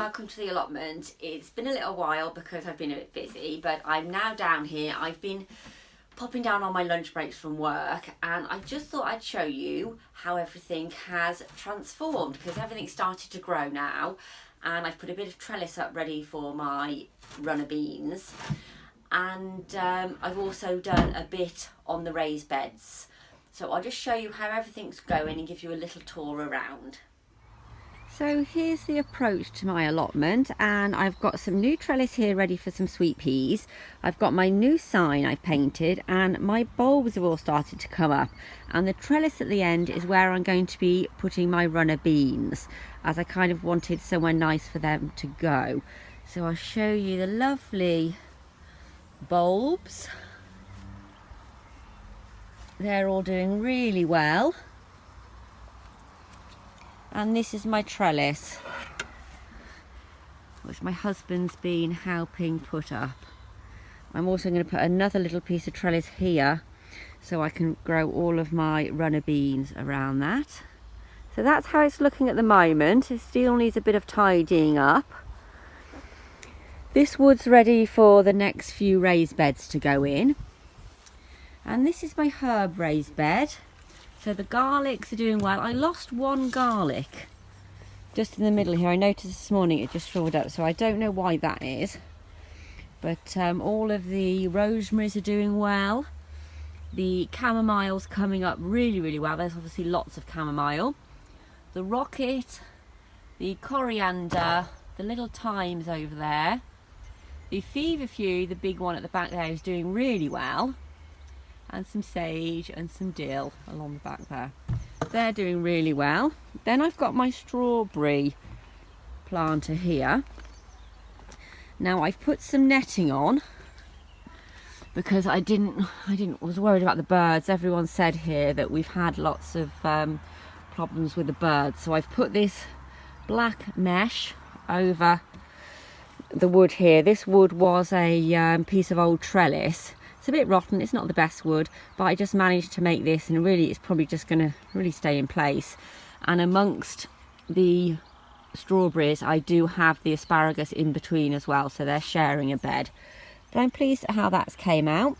welcome to the allotment. It's been a little while because I've been a bit busy, but I'm now down here. I've been popping down on my lunch breaks from work, and I just thought I'd show you how everything has transformed, because everything's started to grow now, and I've put a bit of trellis up ready for my runner beans, and I've also done a bit on the raised beds. So I'll just show you how everything's going and give you a little tour around. So here's the approach to my allotment, and I've got some new trellis here ready for some sweet peas. I've got my new sign I've painted, and my bulbs have all started to come up, and the trellis at the end is where I'm going to be putting my runner beans, as I kind of wanted somewhere nice for them to go. So I'll show you the lovely bulbs. They're all doing really well. And this is my trellis, which my husband's been helping put up. I'm also going to put another little piece of trellis here so I can grow all of my runner beans around that. So that's how it's looking at the moment. It still needs a bit of tidying up. This wood's ready for the next few raised beds to go in. And this is my herb raised bed. So the garlics are doing well. I lost one garlic just in the middle here. I noticed this morning it just shriveled up, so I don't know why that is. But all of the rosemaries are doing well. The chamomile's coming up really, really well. There's obviously lots of chamomile. The rocket, the coriander, the little thymes over there. The feverfew, the big one at the back there, is doing really well. And some sage and some dill along the back there. They're doing really well. Then I've got my strawberry planter here. Now I've put some netting on because I was worried about the birds. Everyone said here that we've had lots of problems with the birds. So I've put this black mesh over the wood here. This wood was a piece of old trellis. It's a bit rotten, it's not the best wood, but I just managed to make this, and really it's probably just going to really stay in place. And amongst the strawberries I do have the asparagus in between as well, so they're sharing a bed. But I'm pleased at how that's came out.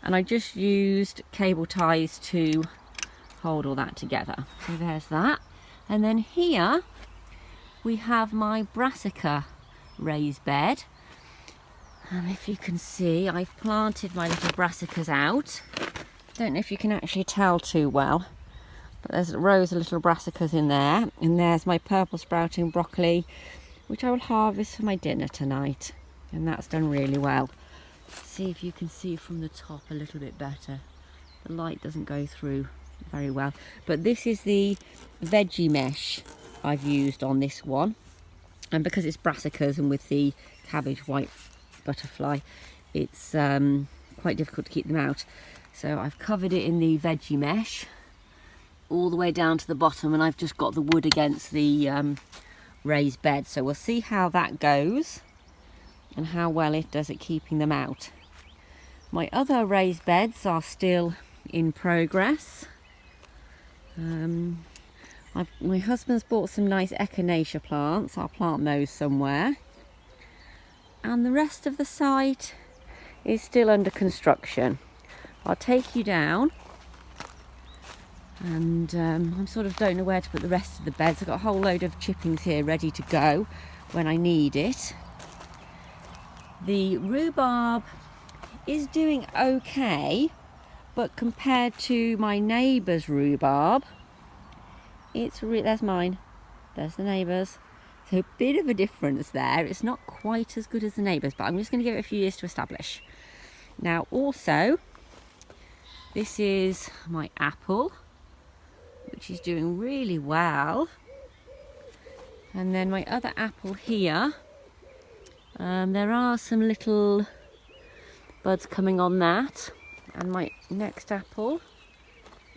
And I just used cable ties to hold all that together. So there's that. And then here we have my brassica raised bed. And if you can see, I've planted my little brassicas out. Don't know if you can actually tell too well, but there's rows of little brassicas in there. And there's my purple sprouting broccoli, which I will harvest for my dinner tonight. And that's done really well. See if you can see from the top a little bit better. The light doesn't go through very well. But this is the veggie mesh I've used on this one. And because it's brassicas and with the cabbage white butterfly, it's quite difficult to keep them out, so I've covered it in the veggie mesh all the way down to the bottom, and I've just got the wood against the raised bed. So we'll see how that goes and how well it does at keeping them out. My other raised beds are still in progress. My husband's bought some nice echinacea plants. I'll plant those somewhere. And the rest of the site is still under construction. I'll take you down, and I sort of don't know where to put the rest of the beds. I've got a whole load of chippings here ready to go when I need it. The rhubarb is doing okay, but compared to my neighbour's rhubarb, there's mine, there's the neighbour's. So a bit of a difference there. It's not quite as good as the neighbours, but I'm just going to give it a few years to establish. Now also, this is my apple, which is doing really well. And then my other apple here, there are some little buds coming on that. And my next apple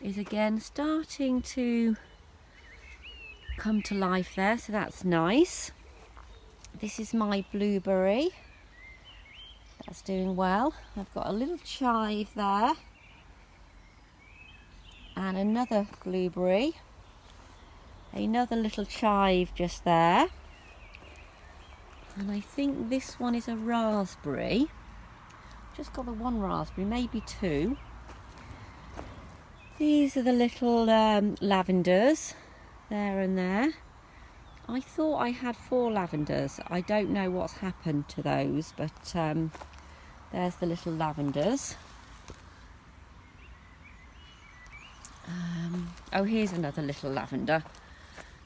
is again starting to come to life there, so that's nice. This is my blueberry, that's doing well. I've got a little chive there and another blueberry, another little chive just there, And I think this one is a raspberry. Just got the one raspberry, maybe two. These are the little lavenders, there and there. I thought I had 4 lavenders. I don't know what's happened to those, but there's the little lavenders. Oh, here's another little lavender,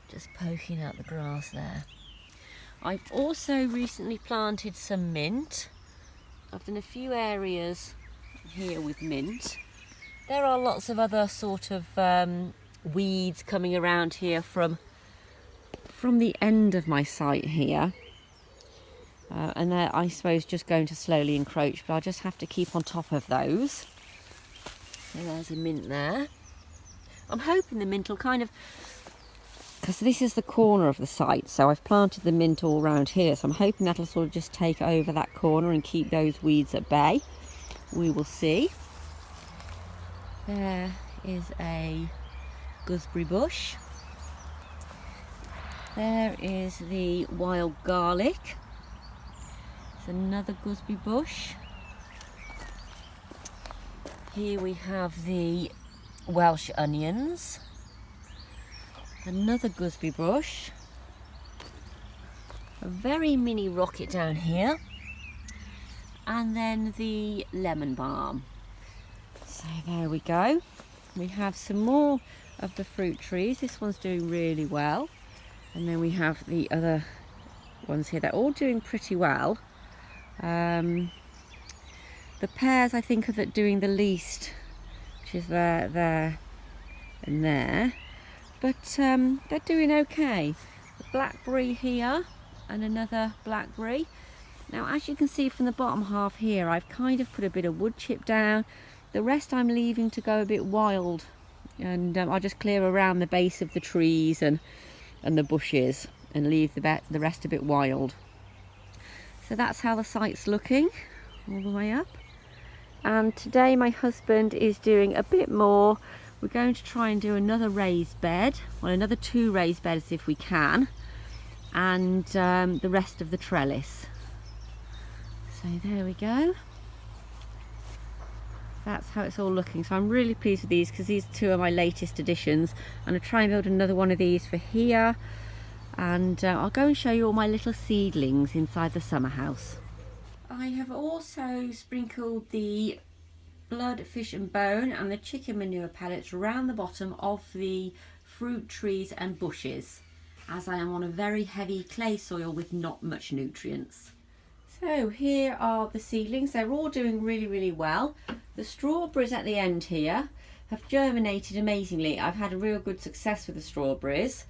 just poking out the grass there. I've also recently planted some mint. I've done a few areas here with mint. There are lots of other sort of weeds coming around here from the end of my site here. And they're, I suppose, just going to slowly encroach, but I'll just have to keep on top of those. So there's a mint there. I'm hoping the mint will kind of, because this is the corner of the site, so I've planted the mint all around here, so I'm hoping that'll sort of just take over that corner and keep those weeds at bay. We will see. There is a gooseberry bush. There is the wild garlic. There's another gooseberry bush. Here we have the Welsh onions. Another gooseberry bush. A very mini rocket down here. And then the lemon balm. So there we go. We have some more of the fruit trees. This one's doing really well. And then we have the other ones here. They're all doing pretty well. The pears, I think, are doing the least, which is there, and there. But they're doing okay. The blackberry here, and another blackberry. Now, as you can see from the bottom half here, I've kind of put a bit of wood chip down. The rest I'm leaving to go a bit wild, and I'll just clear around the base of the trees and the bushes and leave the rest a bit wild. So that's how the site's looking all the way up. And today my husband is doing a bit more. We're going to try and do another raised bed, well, another 2 raised beds if we can, and the rest of the trellis. So there we go. That's how it's all looking. So I'm really pleased with these because these 2 are my latest additions. I'm going to try and build another one of these for here, and I'll go and show you all my little seedlings inside the summer house. I have also sprinkled the blood, fish and bone and the chicken manure pellets around the bottom of the fruit trees and bushes, as I am on a very heavy clay soil with not much nutrients. So here are the seedlings. They're all doing really well. The strawberries at the end here have germinated amazingly. I've had a real good success with the strawberries.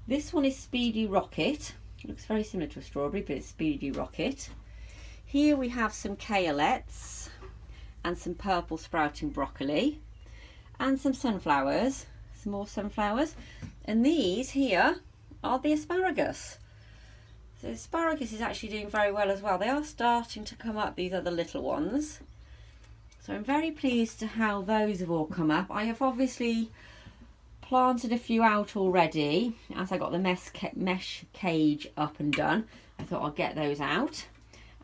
This one is Speedy Rocket. It looks very similar to a strawberry, but it's Speedy Rocket. Here we have some kaleets and some purple sprouting broccoli and some sunflowers, some more sunflowers. And these here are the asparagus. So the asparagus is actually doing very well as well. They are starting to come up, these other little ones. So I'm very pleased to how those have all come up. I have obviously planted a few out already as I got the mesh cage up and done. I thought I'll get those out.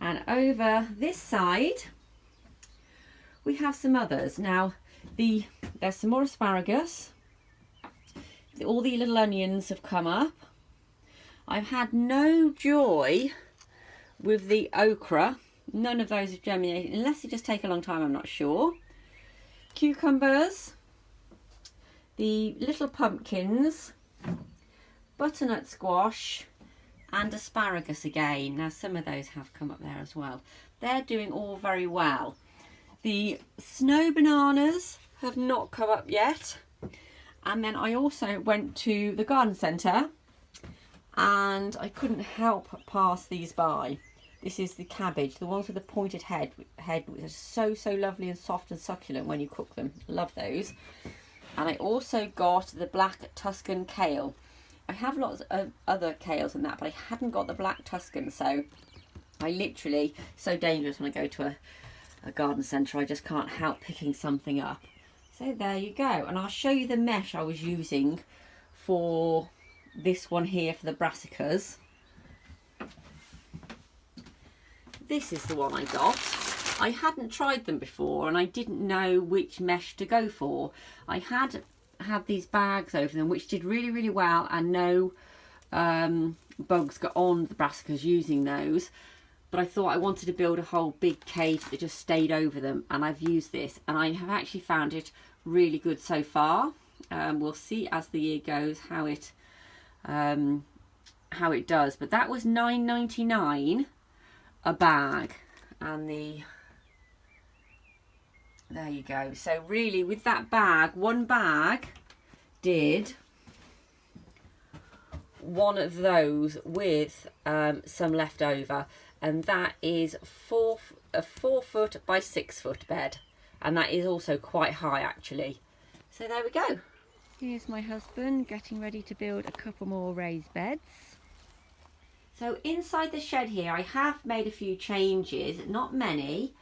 And over this side we have some others. Now there's some more asparagus. All the little onions have come up. I've had no joy with the okra. None of those have germinated, unless they just take a long time, I'm not sure. Cucumbers, the little pumpkins, butternut squash and asparagus again. Now some of those have come up there as well. They're doing all very well. The snow bananas have not come up yet. And then I also went to the garden centre and I couldn't help pass these by. This is the cabbage, the ones with the pointed head which are so lovely and soft and succulent when you cook them. Love those. And I also got the black Tuscan kale. I have lots of other kales and that, but I hadn't got the black Tuscan, so I literally, so dangerous when I go to a garden centre, I just can't help picking something up. So there you go, and I'll show you the mesh I was using for this one here for the brassicas. this is the one I got. I hadn't tried them before and I didn't know which mesh to go for. I had these bags over them which did really, really well, and no bugs got on the brassicas using those. But I thought I wanted to build a whole big cage that just stayed over them, and I've used this and I have actually found it really good so far. We'll see as the year goes how it does, but that was $9.99 a bag, and there you go. So really with that bag, one bag did one of those with some left over, and that is a 4 foot by 6 foot bed, and that is also quite high actually. So there we go. Here's my husband getting ready to build a couple more raised beds. So inside the shed here I have made a few changes, not many,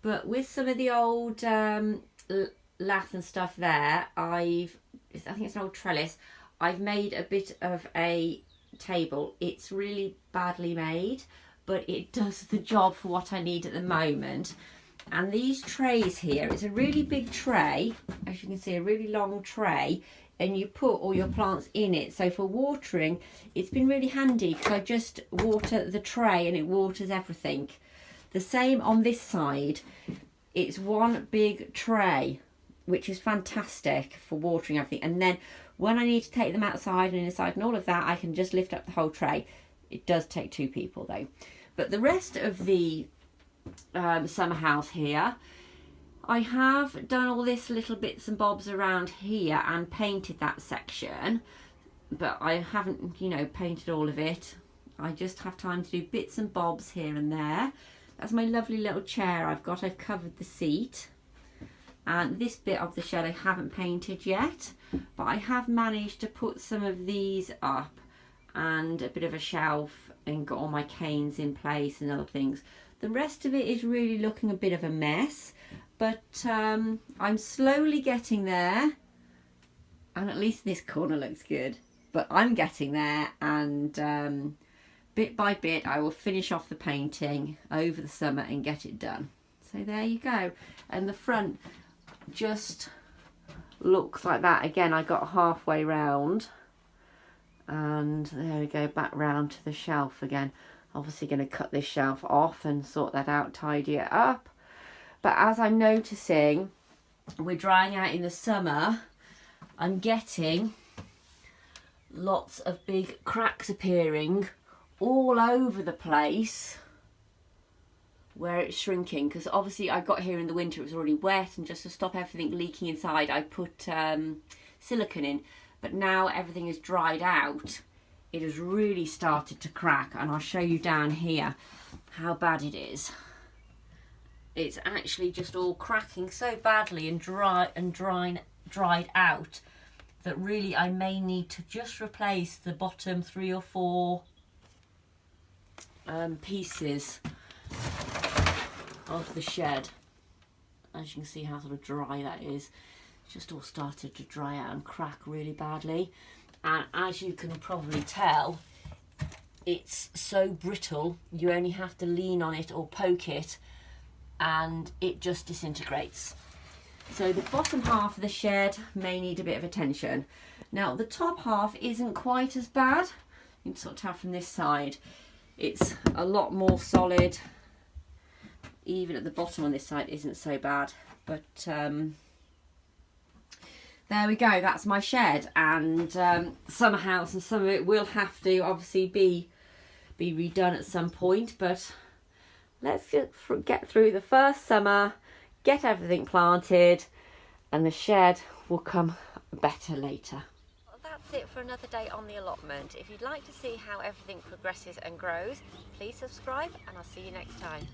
but with some of the old lath and stuff there, I think it's an old trellis, I've made a bit of a table. It's really badly made, but it does the job for what I need at the moment. And these trays here, it's a really big tray, as you can see, a really long tray, and you put all your plants in it. So for watering, it's been really handy because I just water the tray and it waters everything. The same on this side. It's one big tray, which is fantastic for watering everything. And then when I need to take them outside and inside and all of that, I can just lift up the whole tray. It does take 2 people though. But the rest of the summer house here, I have done all this little bits and bobs around here and painted that section, but I haven't, you know, painted all of it. I just have time to do bits and bobs here and there. That's my lovely little chair I've got. I've covered the seat, and this bit of the shed I haven't painted yet, but I have managed to put some of these up and a bit of a shelf and got all my canes in place and other things. The rest of it is really looking a bit of a mess, but I'm slowly getting there, and at least this corner looks good. But I'm getting there, and bit by bit I will finish off the painting over the summer and get it done. So there you go. And the front just looks like that. Again, I got halfway round, and there we go, back round to the shelf again. Obviously going to cut this shelf off and sort that out, tidy it up. But as I'm noticing, we're drying out in the summer, I'm getting lots of big cracks appearing all over the place where it's shrinking, because obviously I got here in the winter, it was already wet, and just to stop everything leaking inside I put silicone in. But now everything is dried out, it has really started to crack, and I'll show you down here how bad it is. It's actually just all cracking so badly and dried out that really I may need to just replace the bottom 3 or 4 pieces of the shed. As you can see how sort of dry that is. It's just all started to dry out and crack really badly, and as you can probably tell, it's so brittle you only have to lean on it or poke it and it just disintegrates. So the bottom half of the shed may need a bit of attention. Now the top half isn't quite as bad. You can sort of tell from this side it's a lot more solid. Even at the bottom on this side isn't so bad, but there we go, that's my shed. And summer house, and some of it will have to obviously be redone at some point, but let's just get through the first summer, get everything planted, and the shed will come better later. Well, that's it for another day on the allotment. If you'd like to see how everything progresses and grows, please subscribe, and I'll see you next time.